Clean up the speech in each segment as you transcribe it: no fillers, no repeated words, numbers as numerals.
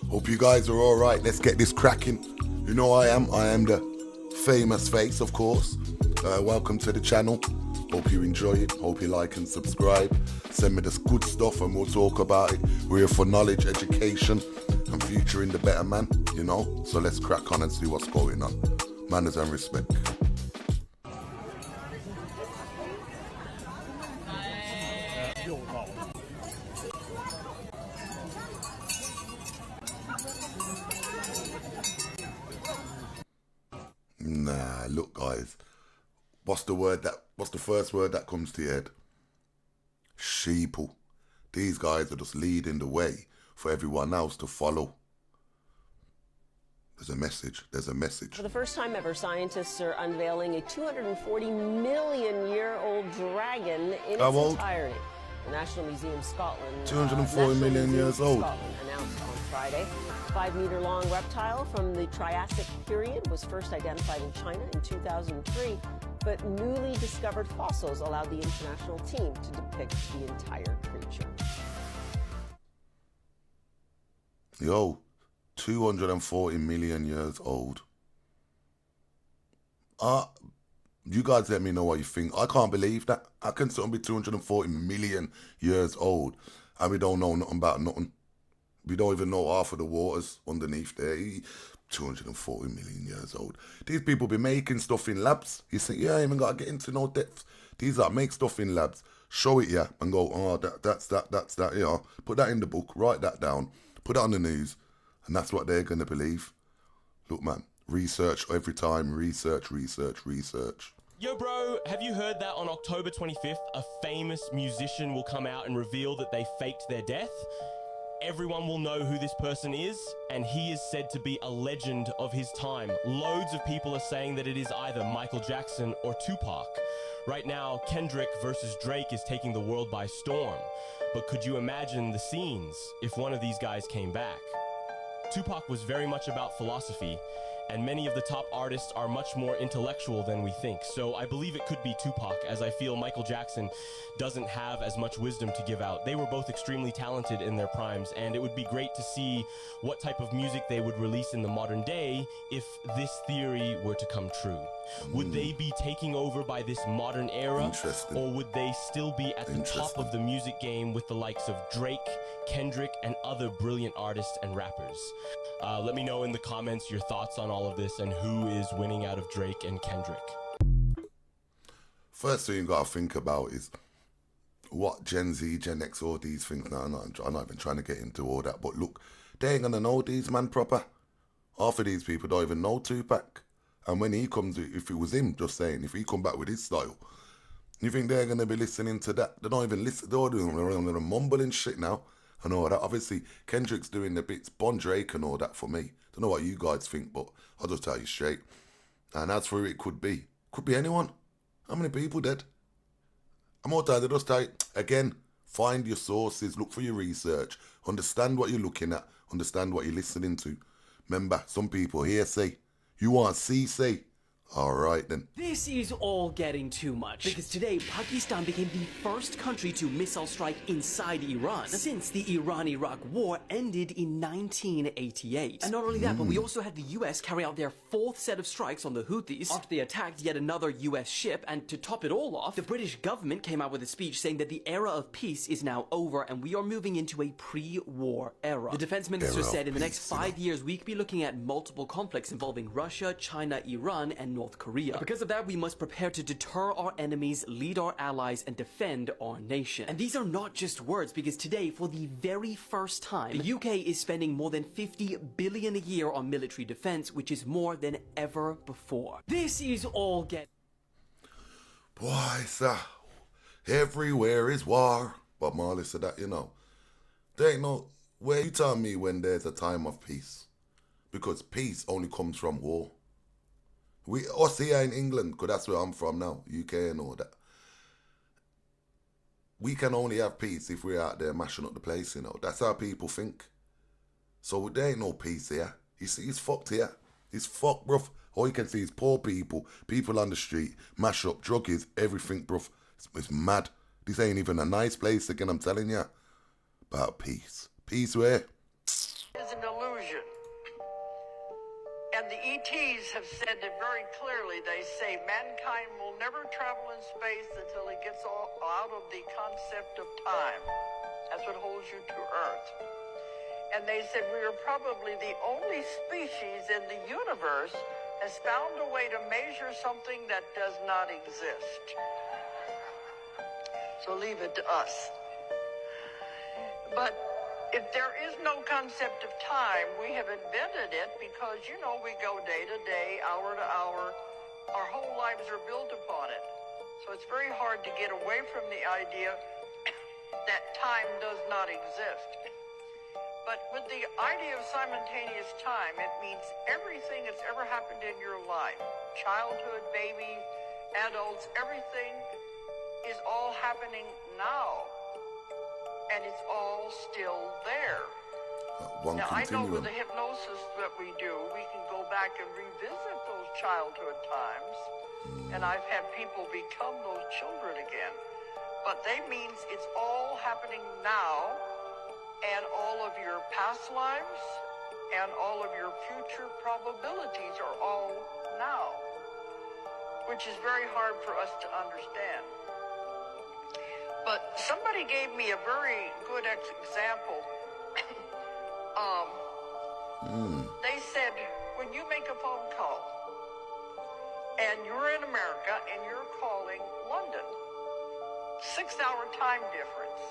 Hope you guys are all right. Let's get this cracking. You know I am the famous face, of course. Welcome to the channel. Hope you enjoy it. Hope you like and subscribe. Send me this good stuff and we'll talk about it. We're here for knowledge, education, and futuring the better man, you know. So let's crack on and see what's going on. Manners and respect. Nah, look guys. What's the first word that comes to your head? Sheeple. These guys are just leading the way for everyone else to follow. There's a message. For the first time ever, scientists are unveiling a 240 million year old dragon in its entirety. The National Museum Scotland, 240 million years old. Scotland announced on Friday. 5-meter-long reptile from the Triassic period was first identified in China in 2003, but newly discovered fossils allowed the international team to depict the entire creature. Yo, 240 million years old. You guys let me know what you think. I can't believe that. How can something be 240 million years old and we don't know nothing about nothing? We don't even know half of the waters underneath there. 240 million years old. These people be making stuff in labs. You say, yeah, I even got to get into no depth. These are make stuff in labs. Show it, yeah, and go, oh, that's that, yeah. Put that in the book, write that down, put it on the news, and that's what they're going to believe. Look, man, research every time, research. Yo bro, have you heard that on October 25th, a famous musician will come out and reveal that they faked their death? Everyone will know who this person is, and he is said to be a legend of his time. Loads of people are saying that it is either Michael Jackson or Tupac. Right now, Kendrick versus Drake is taking the world by storm. But could you imagine the scenes if one of these guys came back? Tupac was very much about philosophy, and many of the top artists are much more intellectual than we think. So I believe it could be Tupac, as I feel Michael Jackson doesn't have as much wisdom to give out. They were both extremely talented in their primes, and it would be great to see what type of music they would release in the modern day if this theory were to come true. Would they be taking over by this modern era, or would they still be at the top of the music game with the likes of Drake, Kendrick, and other brilliant artists and rappers? Let me know in the comments your thoughts on all of this and who is winning out of Drake and Kendrick. First thing you got to think about is what Gen Z, Gen X, all these things. No, I'm not even trying to get into all that. But look, they ain't going to know these man proper. Half of these people don't even know Tupac. And when he comes, if it was him, just saying, if he come back with his style, you think they're going to be listening to that? They don't even listen. They're all doing mumbling shit now and all that. Obviously, Kendrick's doing the bits, Bon Drake and all that for me. Don't know what you guys think, but I'll just tell you straight. And as for who it could be anyone. How many people dead? I'm all tired of just tell you, again, find your sources, look for your research, understand what you're looking at, understand what you're listening to. Remember, some people here say, you want C say? Alright then. This is all getting too much, because today Pakistan became the first country to missile strike inside Iran since the Iran-Iraq war ended in 1988. And not only that, but we also had the US carry out their fourth set of strikes on the Houthis after they attacked yet another US ship, and to top it all off, the British government came out with a speech saying that the era of peace is now over and we are moving into a pre-war era. The defense minister said in the next 5 years we could be looking at multiple conflicts involving Russia, China, Iran, and North Korea. Because of that, we must prepare to deter our enemies, lead our allies, and defend our nation. And these are not just words, because today, for the very first time, the UK is spending more than $50 billion a year on military defense, which is more than ever before. This is all Boy, sir, everywhere is war. Bob Marley said that, you know. There ain't no way you tell me when there's a time of peace. Because peace only comes from war. Us here in England, because that's where I'm from now, UK and all that. We can only have peace if we're out there mashing up the place, you know. That's how people think. So there ain't no peace here. You see, it's fucked here. It's fucked, bruv. All you can see is poor people, people on the street, mash up, druggies, everything, bruv. It's mad. This ain't even a nice place again, I'm telling you. About peace. Peace where? It's an illusion. And the ETs have said it very clearly. They say mankind will never travel in space until it gets out of the concept of time. That's what holds you to Earth. And they said we are probably the only species in the universe has found a way to measure something that does not exist. So leave it to us. But if there is no concept of time, we have invented it because, you know, we go day to day, hour to hour. Our whole lives are built upon it. So it's very hard to get away from the idea that time does not exist. But with the idea of simultaneous time, it means everything that's ever happened in your life, childhood, baby, adults, everything is all happening now. And it's all still there. Now, I know with the hypnosis that we do, we can go back and revisit those childhood times. And I've had people become those children again. But that means it's all happening now. And all of your past lives and all of your future probabilities are all now. Which is very hard for us to understand. But somebody gave me a very good example. They said, when you make a phone call and you're in America and you're calling London, 6-hour time difference.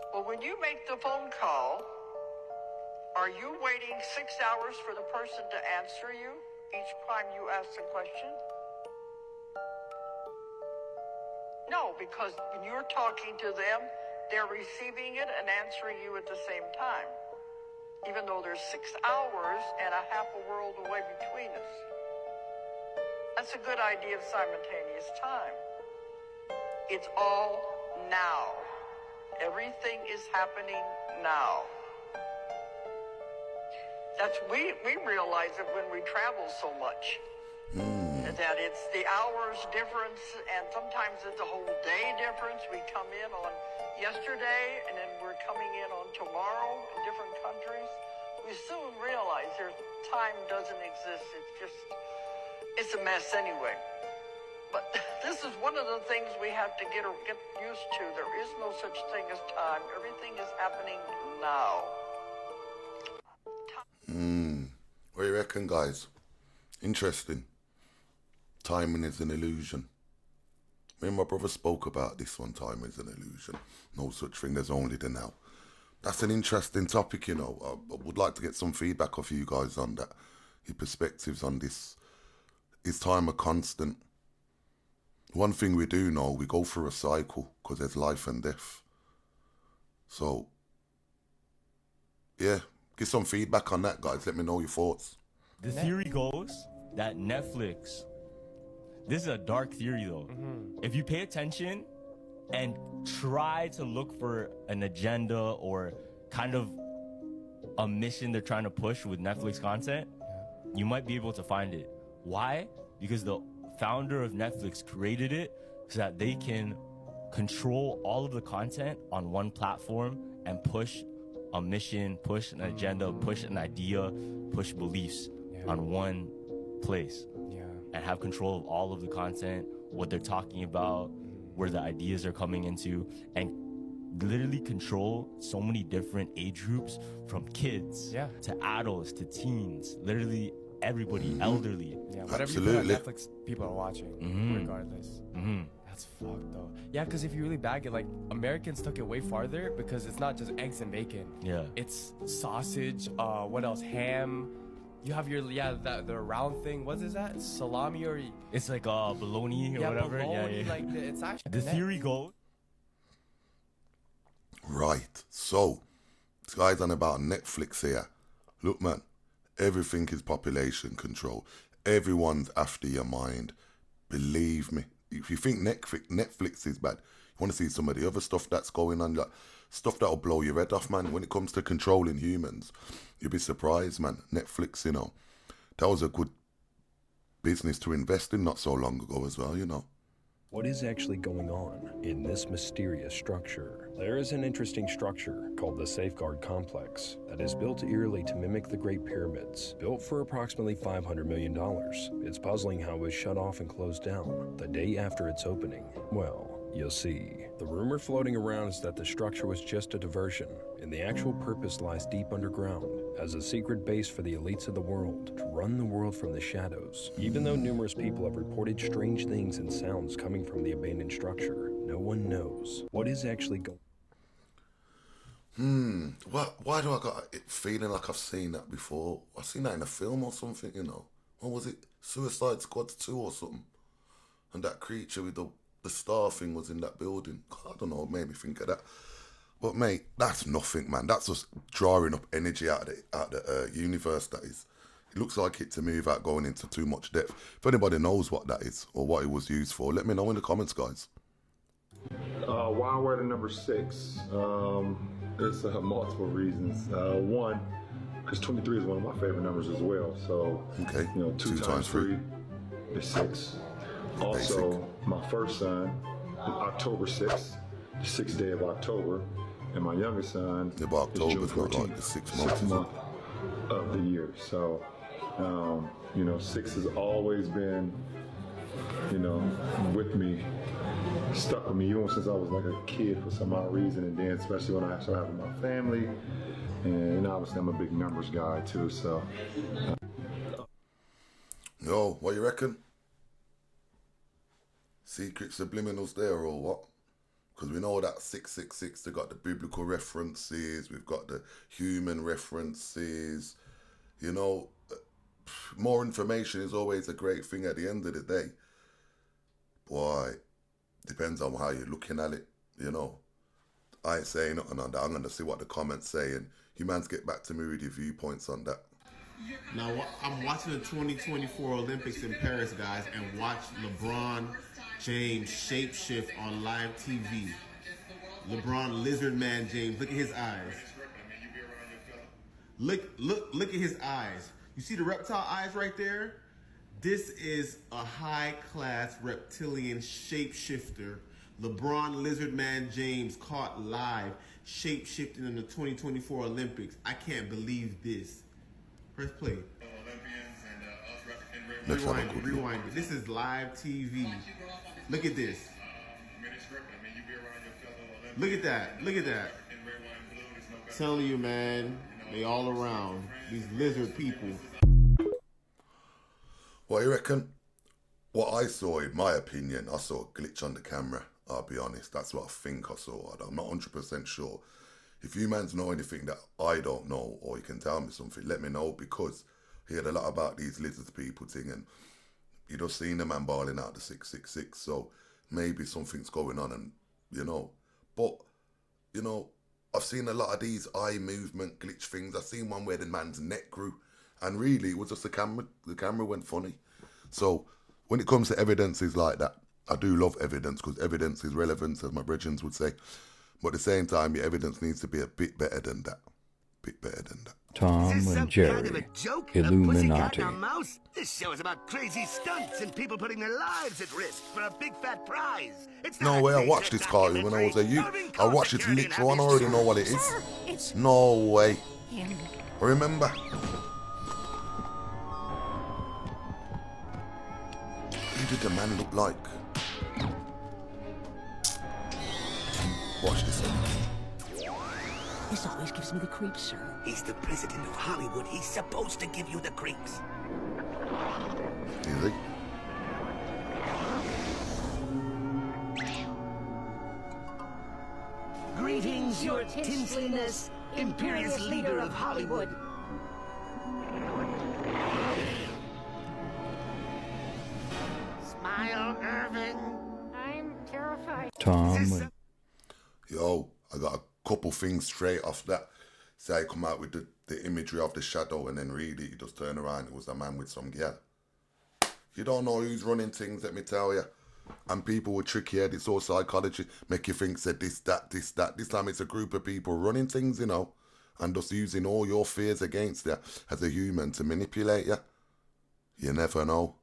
Well, when you make the phone call, are you waiting 6 hours for the person to answer you each time you ask the question? No, because when you're talking to them, they're receiving it and answering you at the same time, even though there's 6 hours and a half a world away between us. That's a good idea of simultaneous time. It's all now. Everything is happening now. We realize it when we travel so much. That it's the hours difference, and sometimes it's a whole day difference. We come in on yesterday, and then we're coming in on tomorrow in different countries. We soon realize time doesn't exist. It's a mess anyway. But this is one of the things we have to get used to. There is no such thing as time. Everything is happening now. What do you reckon, guys? Interesting. Timing is an illusion. Me and my brother spoke about this one. Time is an illusion. No such thing, there's only the now. That's an interesting topic, you know. I would like to get some feedback off you guys on that. Your perspectives on this. Is time a constant? One thing we do know, we go through a cycle because there's life and death. So, yeah, get some feedback on that, guys. Let me know your thoughts. The theory goes that Netflix, this is a dark theory though. If you pay attention and try to look for an agenda or kind of a mission they're trying to push with Netflix content, you might be able to find it. Why? Because the founder of Netflix created it so that they can control all of the content on one platform and push a mission, push an agenda, push an idea, push beliefs on one place. And have control of all of the content, what they're talking about, where the ideas are coming into, and literally control so many different age groups, from kids to adults to teens, literally everybody, elderly. Yeah, whatever you put on Netflix, people are watching, regardless. That's fucked though. Yeah, because if you really bag it, like, Americans took it way farther because it's not just eggs and bacon. Yeah. It's sausage, what else? Ham. You have your, the round thing. What is that? Salami or... It's like bologna or whatever. Bologna, like, it's actually... The theory goes... Right. So, this guy's on about Netflix here. Look, man, everything is population control. Everyone's after your mind. Believe me. If you think Netflix is bad, you want to see some of the other stuff that's going on, like stuff that'll blow your head off, man. When it comes to controlling humans, you'll be surprised, man. Netflix, you know, that was a good business to invest in not so long ago as well, you know. What is actually going on in this mysterious structure? There is an interesting structure called the Safeguard Complex that is built eerily to mimic the Great Pyramids, built for approximately $500 million. It's puzzling how it was shut off and closed down the day after its opening. Well, you'll see. The rumor floating around is that the structure was just a diversion, and the actual purpose lies deep underground, as a secret base for the elites of the world, to run the world from the shadows. Even though numerous people have reported strange things and sounds coming from the abandoned structure, no one knows what is actually going. Why do I got it feeling like I've seen that before? I've seen that in a film or something, you know. Or was it Suicide Squad 2 or something? And that creature with the star thing was in that building. I don't know, it made me think of that. But mate, that's nothing, man. That's just drawing up energy out of the universe, that is. It looks like it to me without going into too much depth. If anybody knows what that is or what it was used for, let me know in the comments, guys. Why we're the number 6? There's multiple reasons. One, because 23 is one of my favorite numbers as well. So, okay, you know, 2 times 3 is 6. Also, basic. My first son is October 6th, the 6th day of October, and my youngest son is June 14th, like the 6th month of the year. So, you know, 6 has always been, you know, with me, stuck with me even since I was like a kid for some odd reason, and then especially when I started having my family, and obviously I'm a big numbers guy too. So, yo, what you reckon? Secret subliminals there or what? Because we know that 666, they got the biblical references, we've got the human references. You know, more information is always a great thing at the end of the day. Boy, depends on how you're looking at it, you know. I ain't saying nothing on that. I'm going to see what the comments say, and you mans get back to me with your viewpoints on that. Now, I'm watching the 2024 Olympics in Paris, guys, and watch LeBron James shapeshift on live TV. LeBron Lizard Man James, look at his eyes. Look at his eyes. You see the reptile eyes right there? This is a high-class reptilian shapeshifter. LeBron Lizard Man James caught live shapeshifting in the 2024 Olympics. I can't believe this. Press play. Rewind. This is live TV. Look at this. Look at that. I'm telling you, man, they all around. These lizard people. What you reckon? What I saw, in my opinion, I saw a glitch on the camera. I'll be honest. That's what I think I saw. I'm not 100% sure. If you mans know anything that I don't know, or you can tell me something, let me know, because he had a lot about these lizard people thing, and you just seen the man balling out the 666, so maybe something's going on, and you know. But, you know, I've seen a lot of these eye movement glitch things. I've seen one where the man's neck grew, and really it was just the camera went funny. So when it comes to evidences like that, I do love evidence, because evidence is relevant, as my brethren would say. But at the same time, your evidence needs to be a bit better than that. Tom and Jerry, kind of a joke? Illuminati. A mouse? This show is about crazy stunts and people putting their lives at risk for a big fat prize. It's no way, I watched this cartoon when I was a youth. I watched it literally, and I already know what it is. Sir, no way. Remember? Who did the man look like? Watch this one. This always gives me the creeps, sir. He's the president of Hollywood. He's supposed to give you the creeps. Easy. Greetings, your tinseliness, imperious leader of Hollywood. Smile, Irving. I'm terrified. Tom. Yo, I got a couple things straight off that. Say I come out with the imagery of the shadow, and then really you just turn around, it was a man with some gear. You don't know who's running things, let me tell you. And people with tricky head, it's all psychology, make you think said this, that. This time it's a group of people running things, you know, and just using all your fears against you as a human to manipulate you. You never know.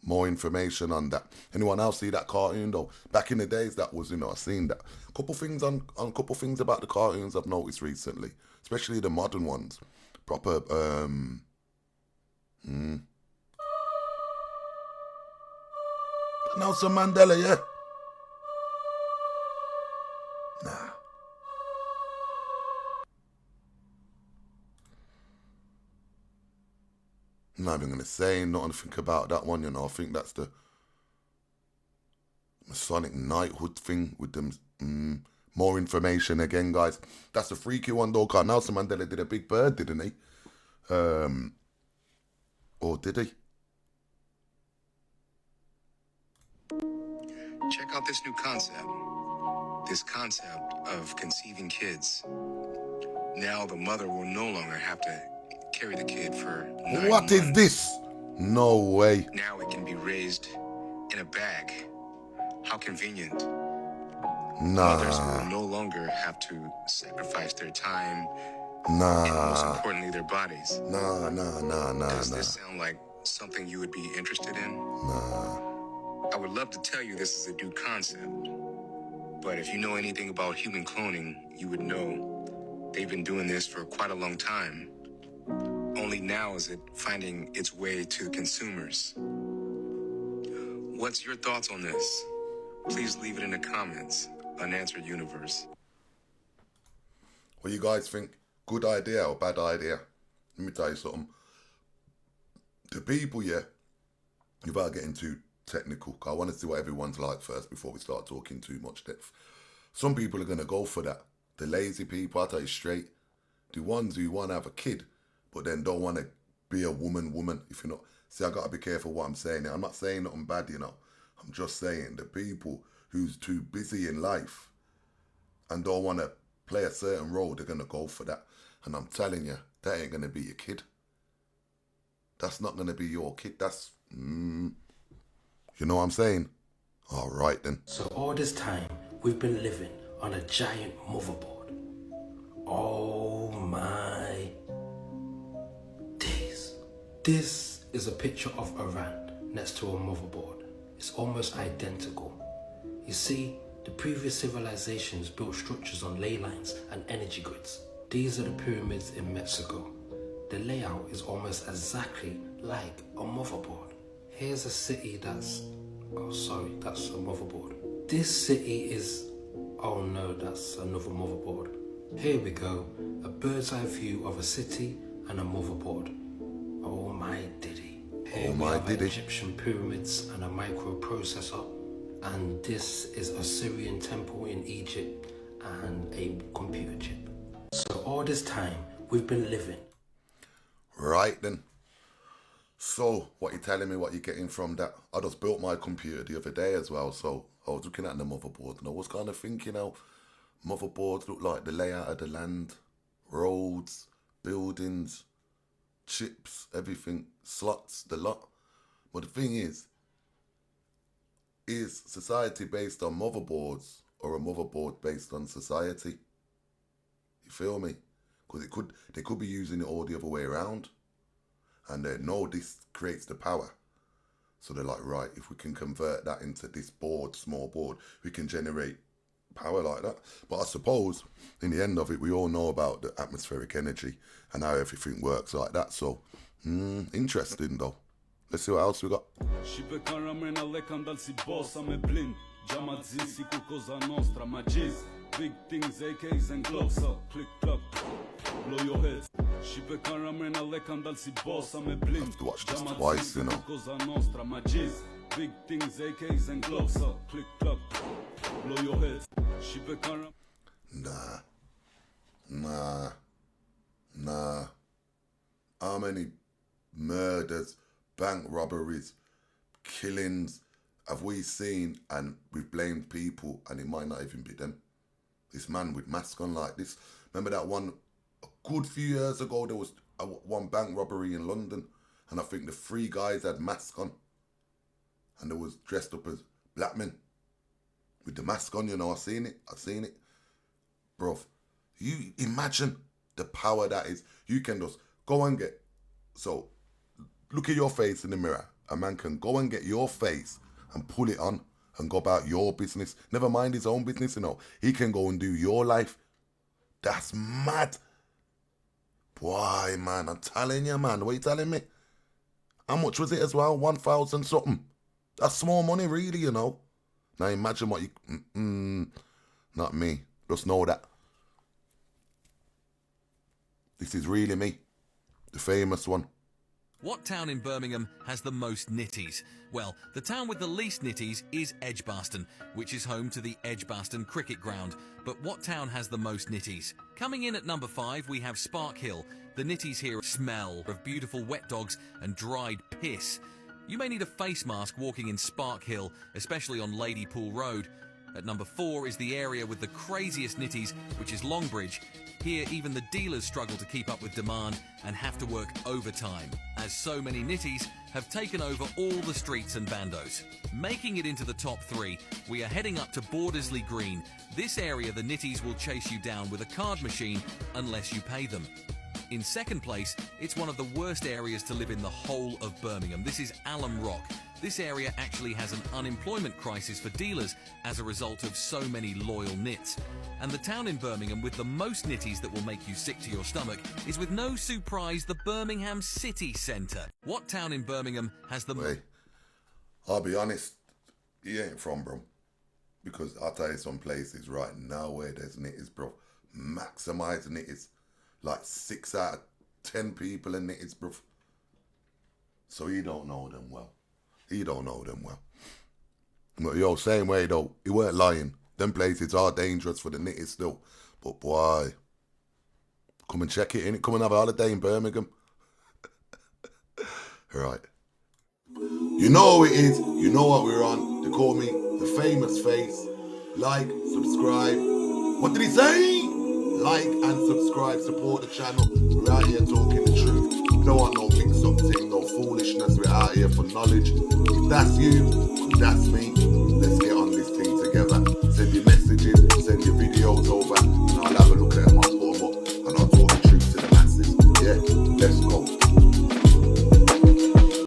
more information on that. Anyone else see that cartoon though? Back in the days, that was, I seen that. Couple things on couple things about the cartoons I've noticed recently, especially the modern ones. Proper, Nelson Mandela, yeah. Nah. I'm not even going to say nothing to think about that one, I think that's the Masonic Knighthood thing with them. More information again, guys. That's the freaky one, though, because Nelson Mandela did a big bird, didn't he? Or did he? Check out this new concept. This concept of conceiving kids. Now the mother will no longer have to carry the kid for 9 What months. is this? No way. Now it can be raised in a bag. How convenient. Mothers will no longer have to sacrifice their time and most importantly their bodies. Does this sound like something you would be interested in? I would love to tell you this is a new concept, but if you know anything about human cloning, you would know they've been doing this for quite a long time. Only now is it finding its way to consumers. What's your thoughts on this? Please leave it in the comments. Unanswered Universe. What do you guys think? Good idea or bad idea? Let me tell you something. The people, yeah, without getting too technical, 'cause I want to see what everyone's like first before we start talking too much depth. Some people are going to go for that. The lazy people, I'll tell you straight. The ones who want to have a kid, but then don't want to be a woman, if you know. See, I got to be careful what I'm saying here. I'm not saying nothing bad, I'm just saying the people who's too busy in life and don't want to play a certain role, they're going to go for that. And I'm telling you, that ain't going to be your kid. That's not going to be your kid. That's, you know what I'm saying? All right, then. So all this time, we've been living on a giant motherboard. Oh my days. This is a picture of Iran next to a motherboard. It's almost identical. You see, the previous civilizations built structures on ley lines and energy grids. These are the pyramids in Mexico. The layout is almost exactly like a motherboard. Here's a city that's a motherboard. This city is, oh no, that's another motherboard. Here we go, a bird's eye view of a city and a motherboard. Oh my diddy. Here we have Egyptian pyramids and a microprocessor. And this is a Syrian temple in Egypt and a computer chip. So all this time, we've been living. Right then. So, what you telling me, what you're getting from that? I just built my computer the other day as well, so I was looking at the motherboard and I was kind of thinking how motherboards look like the layout of the land, roads, buildings, chips, everything, slots, the lot. But the thing is society based on motherboards or a motherboard based on society? You feel me? Because they could be using it all the other way around. And they know this creates the power. So they're like, right, if we can convert that into this board, small board, we can generate power like that. But I suppose in the end of it, we all know about the atmospheric energy and how everything works like that. So, interesting though. Let's see what else we got. Big things, AKs and gloves up, click clock, blow your heads. Și pe care rămâne ale candal si bossa me blind. Have to watch this twice, you know. Cosa nostra, magiz. Big things, AKs and gloves up, click clock, blow your heads. Și pe care Nah. How many murders, bank robberies, killings have we seen and we've blamed people and it might not even be them? This man with mask on like this. Remember that one, a good few years ago, there was one bank robbery in London and I think the 3 guys had masks on and they was dressed up as black men with the mask on, I've seen it. Bruv, you imagine the power that is. You can just go and get, so look at your face in the mirror a man can go and get your face and pull it on and go about your business. Never mind his own business, you know. He can go and do your life. That's mad. Boy, man, I'm telling you, man. What are you telling me? How much was it as well? 1,000 something. That's small money, really, you know. Now imagine what you... not me. Just know that. This is really me. The famous one. What town in Birmingham has the most nitties? Well, the town with the least nitties is Edgbaston, which is home to the Edgbaston Cricket Ground. But what town has the most nitties? Coming in at number 5, we have Spark Hill. The nitties here smell of beautiful wet dogs and dried piss. You may need a face mask walking in Spark Hill, especially on Ladypool Road. At number 4 is the area with the craziest nitties, which is Longbridge. Here, even the dealers struggle to keep up with demand and have to work overtime, as so many nitties have taken over all the streets and bandos. Making it into the top 3, we are heading up to Bordersley Green. This area, the nitties will chase you down with a card machine unless you pay them. In second place, it's one of the worst areas to live in the whole of Birmingham. This is Alum Rock. This area actually has an unemployment crisis for dealers as a result of so many loyal nits. And the town in Birmingham with the most nitties that will make you sick to your stomach is, with no surprise, the Birmingham City Centre. What town in Birmingham has the... Wait, I'll be honest, he ain't from, bro. Because I'll tell you some places right now where there's nitties, bro. Maximise nitties. Like 6 out of 10 people in nitties, bro. So he don't know them well. He don't know them well. But yo, same way though, he weren't lying. Them places are dangerous for the nitties still. But boy, come and check it, innit? Come and have a holiday in Birmingham. Right. You know who it is. You know what we're on. They call me the famous face. Like, subscribe. What did he say? Like and subscribe. Support the channel. We're out here talking the truth. We don't want no mix-up thing, no foolishness. We're out here for knowledge. If that's you, that's me.